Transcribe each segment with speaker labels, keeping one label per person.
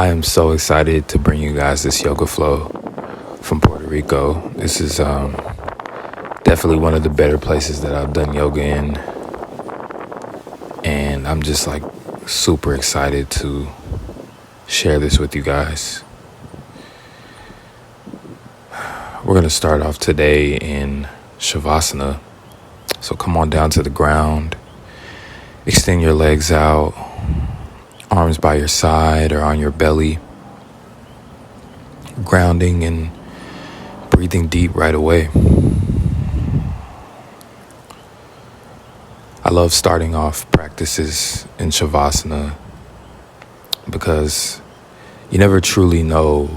Speaker 1: I am so excited to bring you guys this yoga flow from Puerto Rico. This is definitely one of the better places that I've done yoga in, and I'm just like super excited to share this with you guys. We're going to start off today in Shavasana. So come on down to the ground, extend your legs out, arms by your side or on your belly, grounding and breathing deep right away. I love starting off practices in Shavasana because you never truly know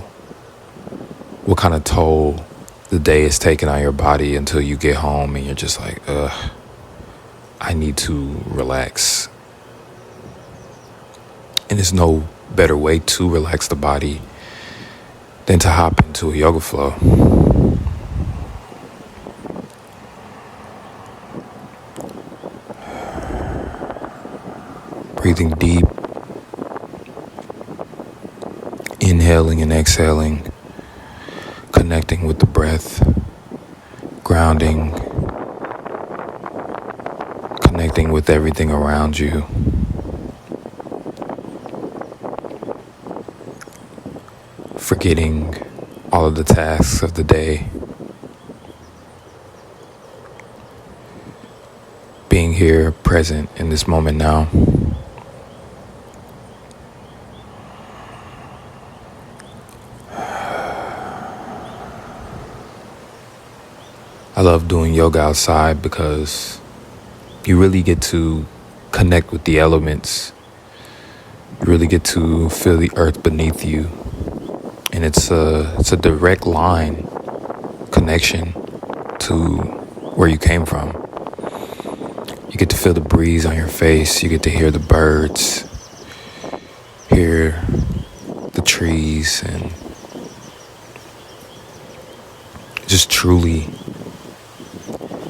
Speaker 1: what kind of toll the day is taking on your body until you get home and you're just like, I need to relax. And there's no better way to relax the body than to hop into a yoga flow. Breathing deep, inhaling and exhaling, connecting with the breath, grounding, connecting with everything around you. Forgetting all of the tasks of the day. Being here, present in this moment now. I love doing yoga outside because you really get to connect with the elements. You really get to feel the earth beneath you. And it's a direct line connection to where you came from. You get to feel the breeze on your face. You get to hear the birds, hear the trees, and just truly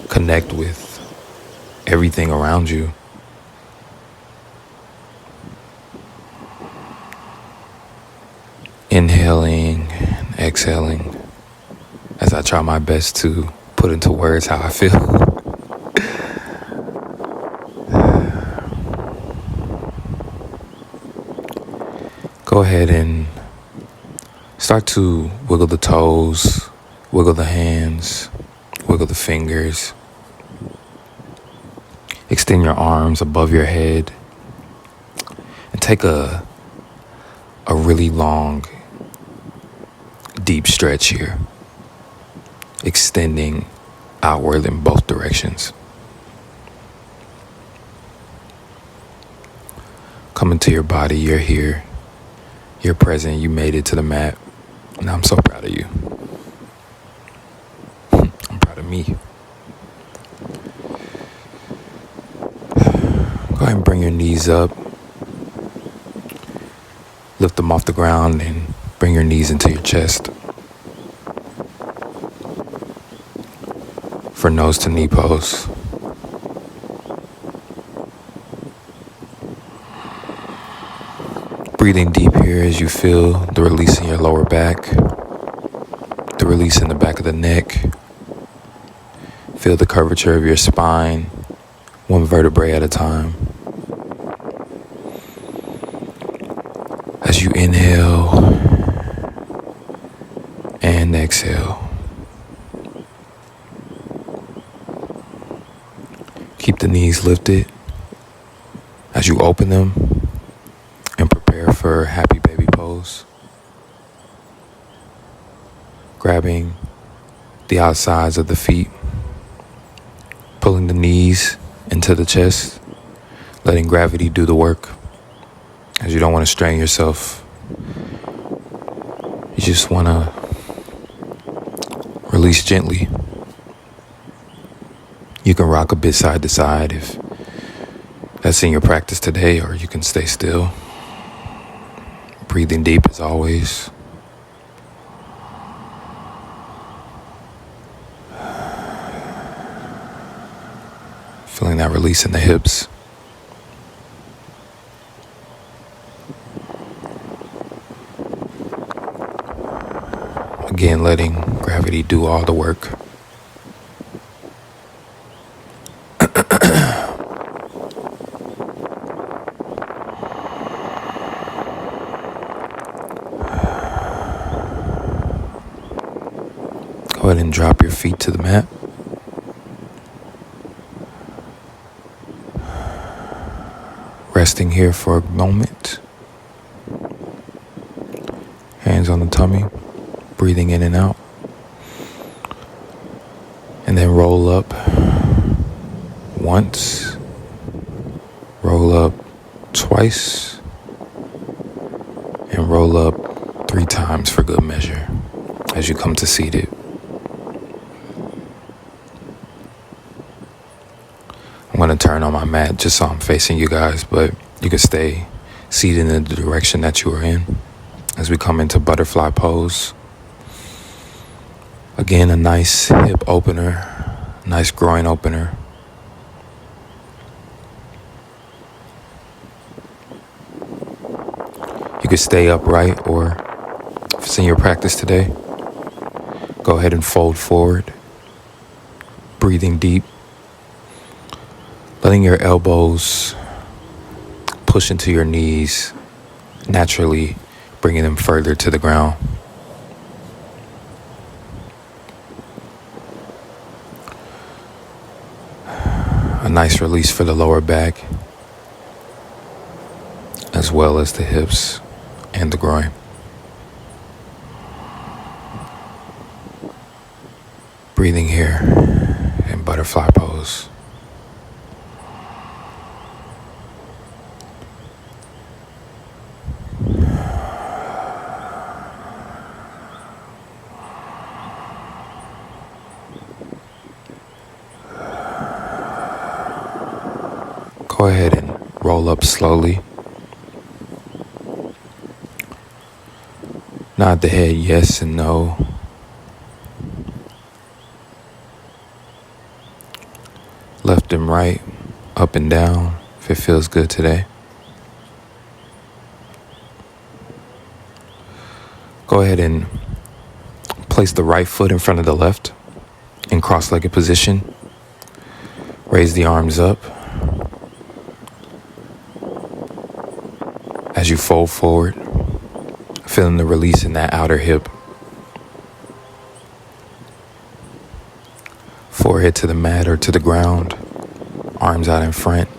Speaker 1: connect with everything around you. Inhaling and exhaling as I try my best to put into words how I feel. Go ahead and start to wiggle the toes, wiggle the hands, wiggle the fingers. Extend your arms above your head and take a really long, deep stretch here, extending outward in both directions. Come into your body, you're here, you're present, you made it to the mat, and I'm so proud of you. I'm proud of me. Go ahead and bring your knees up. Lift them off the ground and bring your knees into your chest. For nose to knee pose. Breathing deep here as you feel the release in your lower back, the release in the back of the neck. Feel the curvature of your spine, one vertebrae at a time. As you inhale and exhale, keep the knees lifted as you open them and prepare for happy baby pose. Grabbing the outsides of the feet, pulling the knees into the chest, letting gravity do the work. As you don't want to strain yourself, you just want to release gently. You can rock a bit side to side if that's in your practice today, or you can stay still. Breathing deep as always. Feeling that release in the hips. Again, letting gravity do all the work. Go ahead and drop your feet to the mat. Resting here for a moment. Hands on the tummy, breathing in and out. And then roll up once, roll up twice, and roll up 3 times for good measure as you come to seated. I'm going to turn on my mat just so I'm facing you guys, but you can stay seated in the direction that you are in as we come into butterfly pose. Again, a nice hip opener, nice groin opener. You can stay upright, or if it's in your practice today, go ahead and fold forward, breathing deep. Letting your elbows push into your knees, naturally bringing them further to the ground. A nice release for the lower back, as well as the hips and the groin. Breathing here in butterfly pose. Go ahead and roll up slowly. Nod the head yes and no. Left and right, up and down, if it feels good today. Go ahead and place the right foot in front of the left in cross-legged position. Raise the arms up. As you fold forward, feeling the release in that outer hip. Forehead to the mat or to the ground, arms out in front,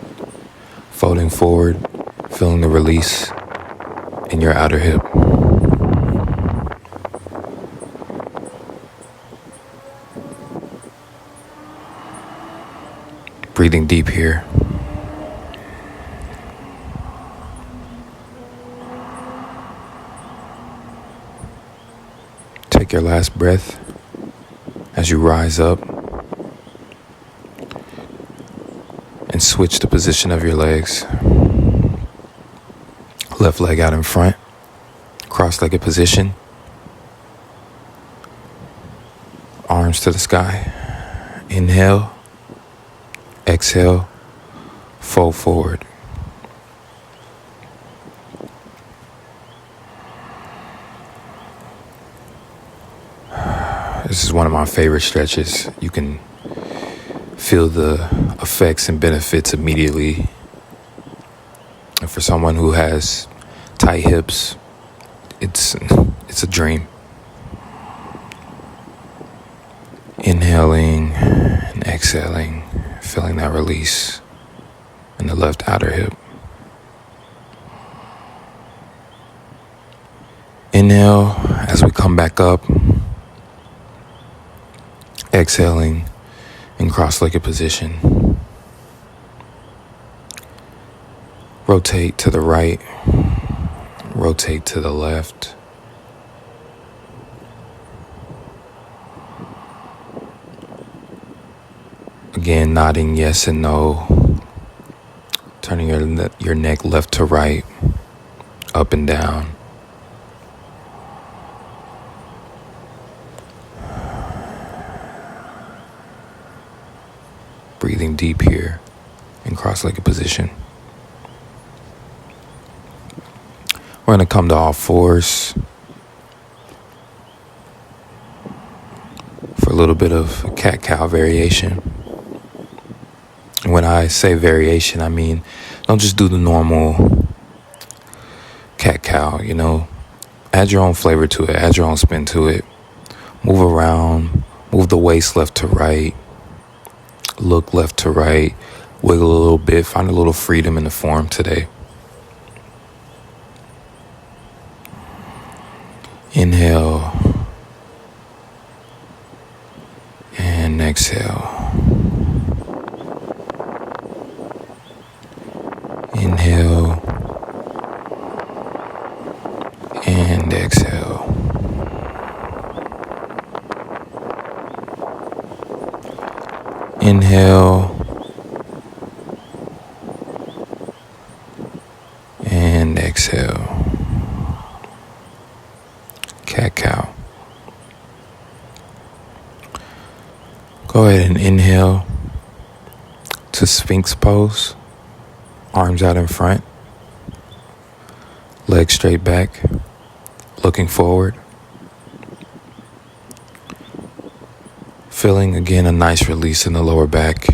Speaker 1: folding forward, feeling the release in your outer hip. Breathing deep here. Take your last breath as you rise up and switch the position of your legs. Left leg out in front, cross-legged position. Arms to the sky. Inhale, exhale, fold forward. This is one of my favorite stretches. You can feel the effects and benefits immediately. And for someone who has tight hips, it's a dream. Inhaling and exhaling, feeling that release in the left outer hip. Inhale as we come back up. Exhaling in cross-legged position. Rotate to the right, rotate to the left. Again, nodding yes and no. Turning your neck left to right, up and down. Breathing deep here in cross-legged position. We're going to come to all fours. little bit of cat-cow variation. When I say variation, I mean don't just do the normal cat-cow, Add your own flavor to it, add your own spin to it. Move around, move the waist left to right, look left to right, wiggle a little bit, find a little freedom in the form today. Inhale and exhale. Inhale and exhale. Inhale and exhale. Cat-cow. Go ahead and inhale to Sphinx pose. Arms out in front. Legs straight back. Looking forward. Feeling again a nice release in the lower back.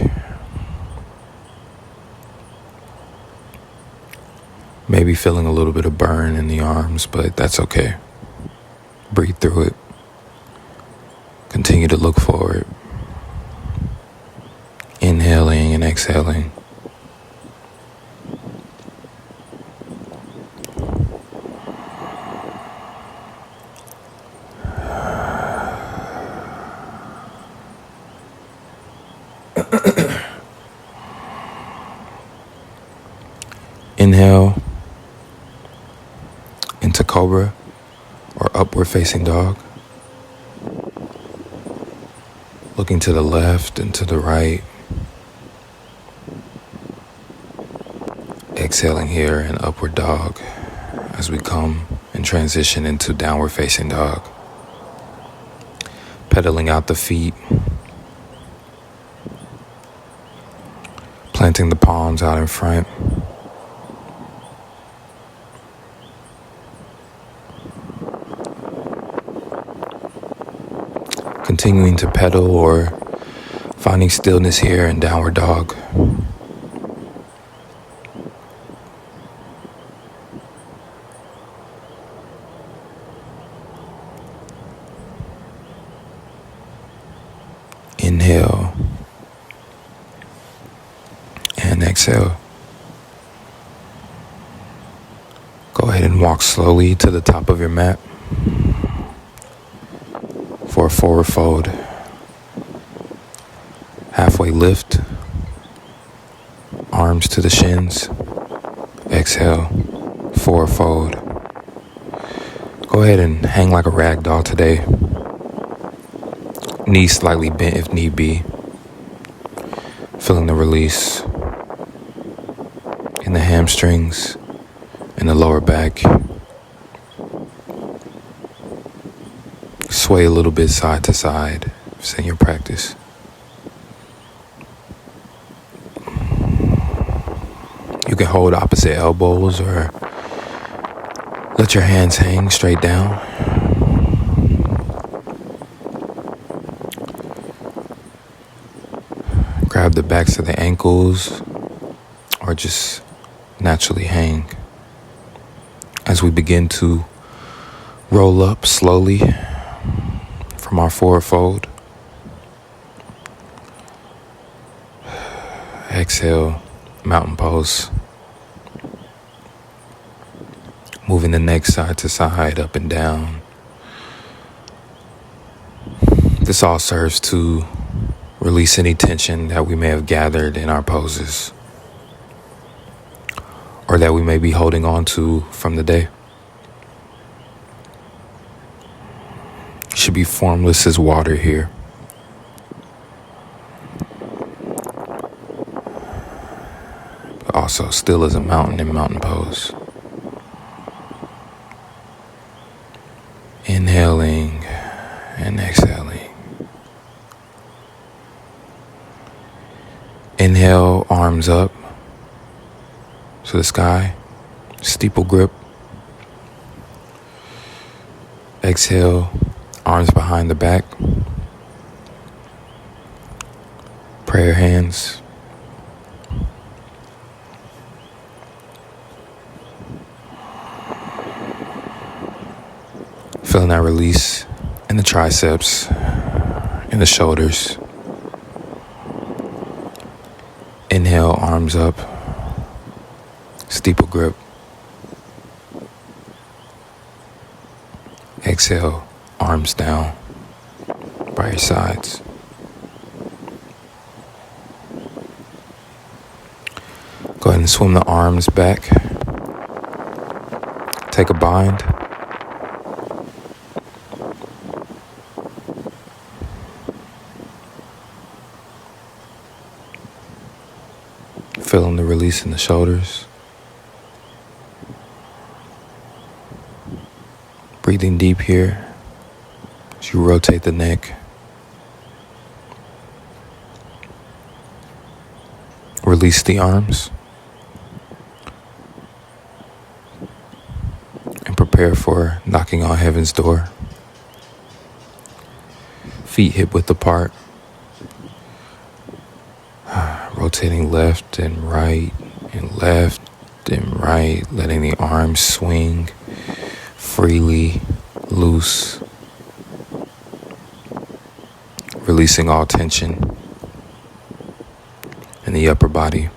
Speaker 1: Maybe feeling a little bit of burn in the arms, but that's okay. Breathe through it. Continue to look forward. Inhaling and exhaling. Inhale into cobra or upward facing dog. Looking to the left and to the right. Exhaling here in upward dog as we come and transition into downward facing dog. Pedaling out the feet. Planting the palms out in front. Continuing to pedal or finding stillness here in downward dog. Inhale and exhale. Go ahead and walk slowly to the top of your mat for a forward fold. Halfway lift, arms to the shins. Exhale, forward fold. Go ahead and hang like a rag doll today. Knees slightly bent if need be. Feeling the release in the hamstrings, in the lower back. Sway a little bit side to side if it's in your practice. You can hold opposite elbows or let your hands hang straight down. Grab the backs of the ankles or just naturally hang as we begin to roll up slowly from our forward fold. Exhale, mountain pose. Moving the neck side to side, up and down. This all serves to release any tension that we may have gathered in our poses or that we may be holding on to from the day. You should be formless as water here. But also still as a mountain in mountain pose. Inhaling and exhaling. Inhale, arms up to the sky, steeple grip. Exhale, arms behind the back. Prayer hands. Feeling that release in the triceps, in the shoulders. Inhale, arms up, steeple grip. Exhale, arms down by your sides. Go ahead and swim the arms back. Take a bind. Feeling the release in the shoulders. Breathing deep here as you rotate the neck. Release the arms. And prepare for knocking on heaven's door. Feet hip width apart. Rotating left and right, letting the arms swing freely, loose, releasing all tension in the upper body.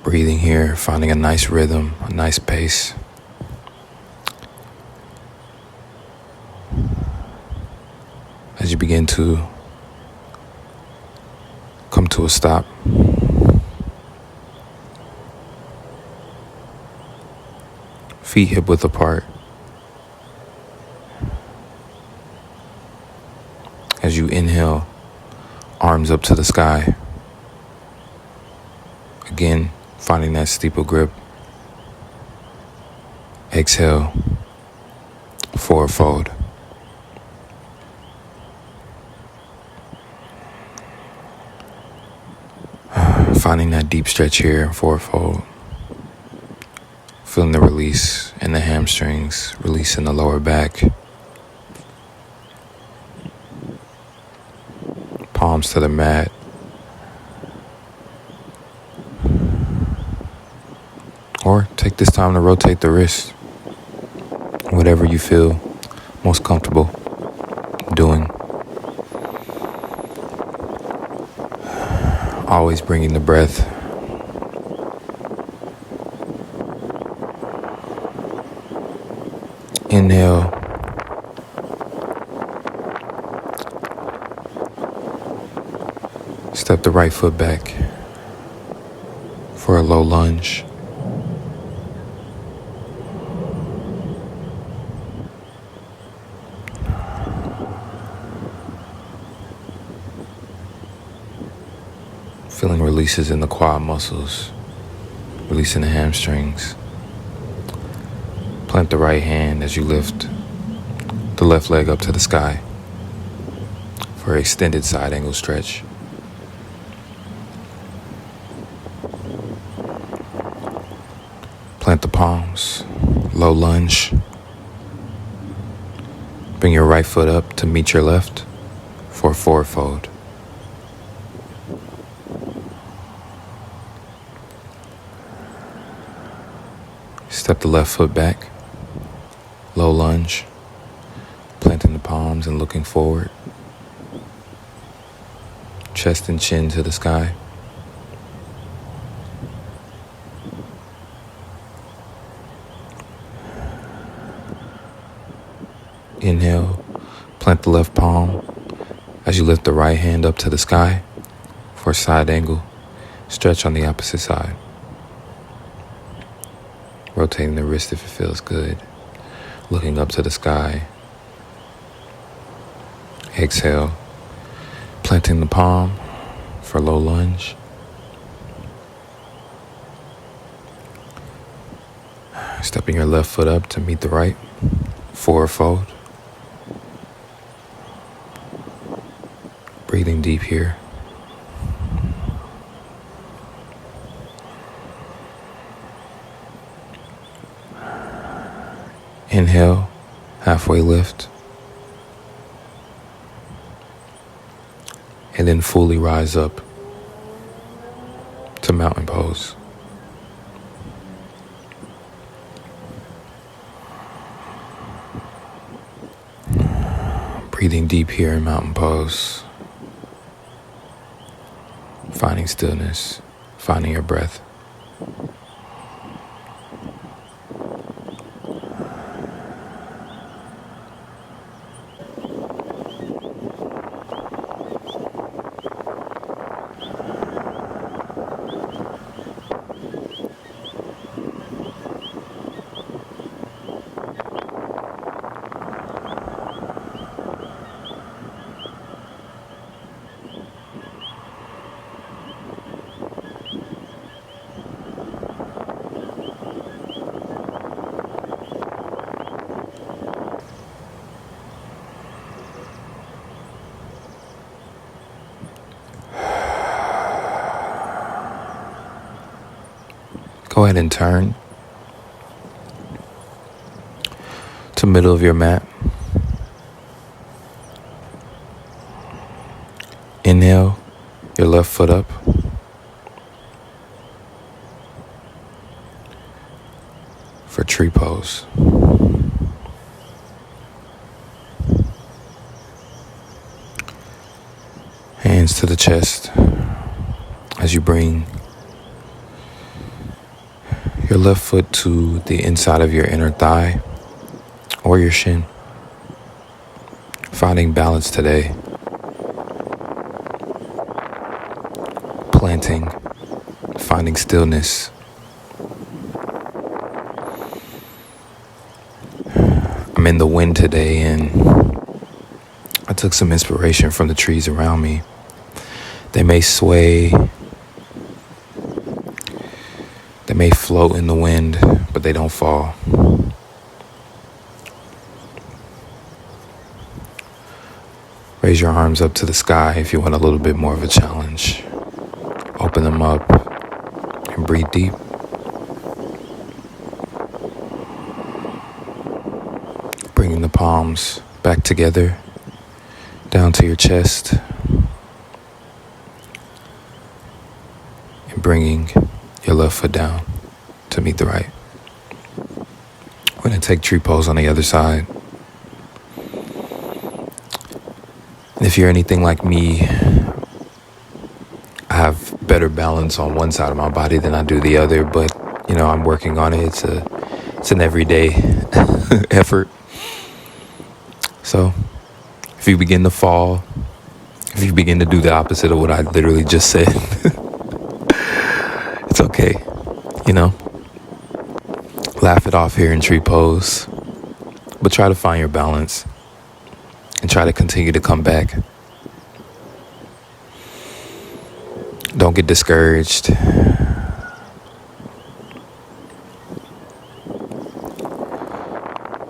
Speaker 1: Breathing here, finding a nice rhythm, a nice pace. As you begin to come to a stop, feet hip width apart. As you inhale, arms up to the sky. Again, finding that steeple grip. Exhale, forward fold. Finding that deep stretch here, forward fold. Feeling the release in the hamstrings, release in the lower back. Palms to the mat. Or take this time to rotate the wrist. Whatever you feel most comfortable doing. Always bringing the breath. Inhale. Step the right foot back for a low lunge. Feeling releases in the quad muscles, releasing the hamstrings. Plant the right hand as you lift the left leg up to the sky for an extended side angle stretch. Plant the palms, low lunge. Bring your right foot up to meet your left for a forward fold. Step the left foot back, low lunge, planting the palms and looking forward. Chest and chin to the sky. Inhale, plant the left palm as you lift the right hand up to the sky for a side angle. Stretch on the opposite side. Rotating the wrist if it feels good. Looking up to the sky. Exhale. Planting the palm for low lunge. Stepping your left foot up to meet the right. Forward fold. Breathing deep here. Inhale, halfway lift. And then fully rise up to mountain pose. Breathing deep here in mountain pose. Finding stillness, finding your breath. Go ahead and turn to middle of your mat. Inhale your left foot up. For tree pose. Hands to the chest as you bring your left foot to the inside of your inner thigh or your shin. Finding balance today. Planting, finding stillness. I'm in the wind today and I took some inspiration from the trees around me. They may sway, they may float in the wind, but they don't fall. Raise your arms up to the sky if you want a little bit more of a challenge. Open them up and breathe deep. Bringing the palms back together, down to your chest. And bringing your left foot down to meet the right. We're going to take tree pose on the other side. And if you're anything like me, I have better balance on one side of my body than I do the other, but I'm working on it. It's an everyday effort. So if you begin to fall, if you begin to do the opposite of what I literally just said, it's okay. Laugh it off here in tree pose, but try to find your balance and try to continue to come back. Don't get discouraged.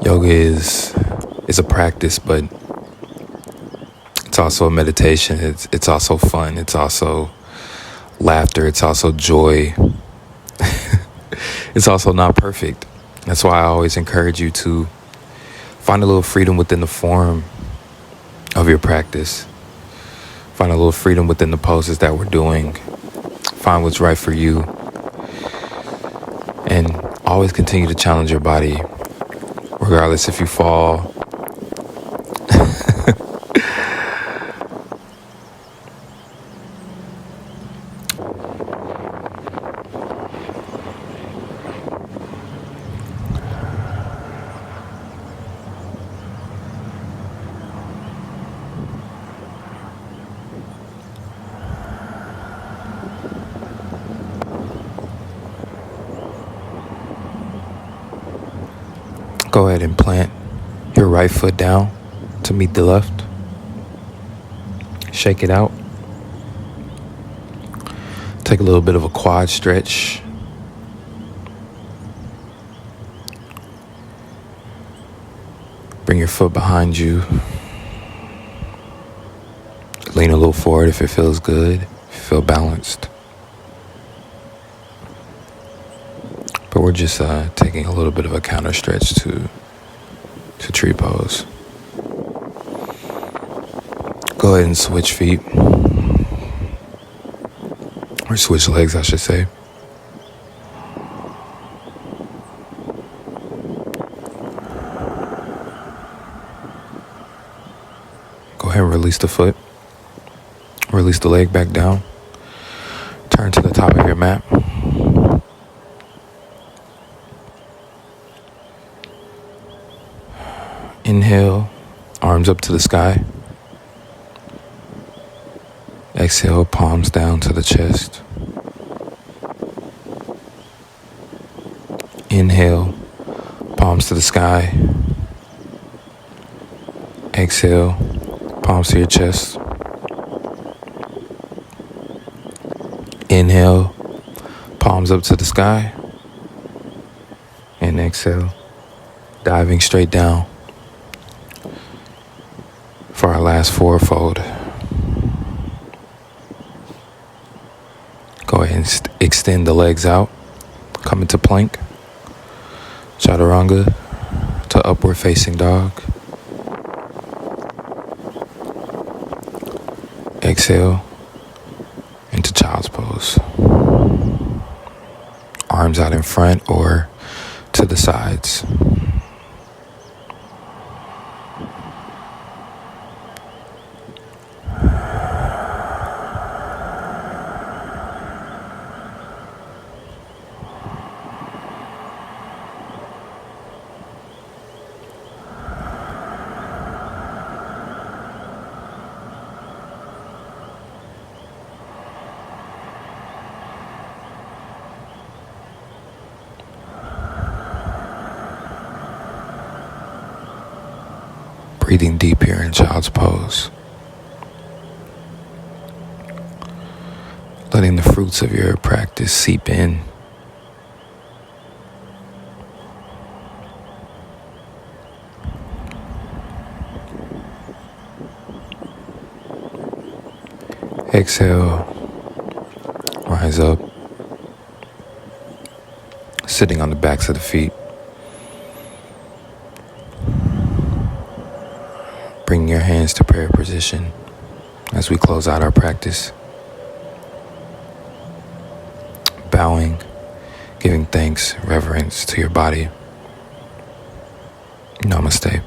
Speaker 1: Yoga is a practice, but it's also a meditation. It's also fun. It's also laughter. It's also joy. It's also not perfect. That's why I always encourage you to find a little freedom within the form of your practice. Find a little freedom within the poses that we're doing. Find what's right for you. And always continue to challenge your body, regardless if you fall. Go ahead and plant your right foot down to meet the left. Shake it out. Take a little bit of a quad stretch. Bring your foot behind you. Lean a little forward if it feels good, if you feel balanced. But we're just taking a little bit of a counter stretch to to tree pose. Go ahead and switch feet, or switch legs, I should say. Go ahead and release the foot. Release the leg back down. Turn to the top of your mat. Inhale, arms up to the sky. Exhale, palms down to the chest. Inhale, palms to the sky. Exhale, palms to your chest. Inhale, palms up to the sky. And exhale, diving straight down for our last fourfold. Go ahead and extend the legs out. Come into plank, chaturanga, to upward facing dog. Exhale into child's pose. Arms out in front or to the sides. Breathing deep here in child's pose. Letting the fruits of your practice seep in. Exhale, rise up, sitting on the backs of the feet. Bring your hands to prayer position as we close out our practice. Bowing, giving thanks, reverence to your body. Namaste.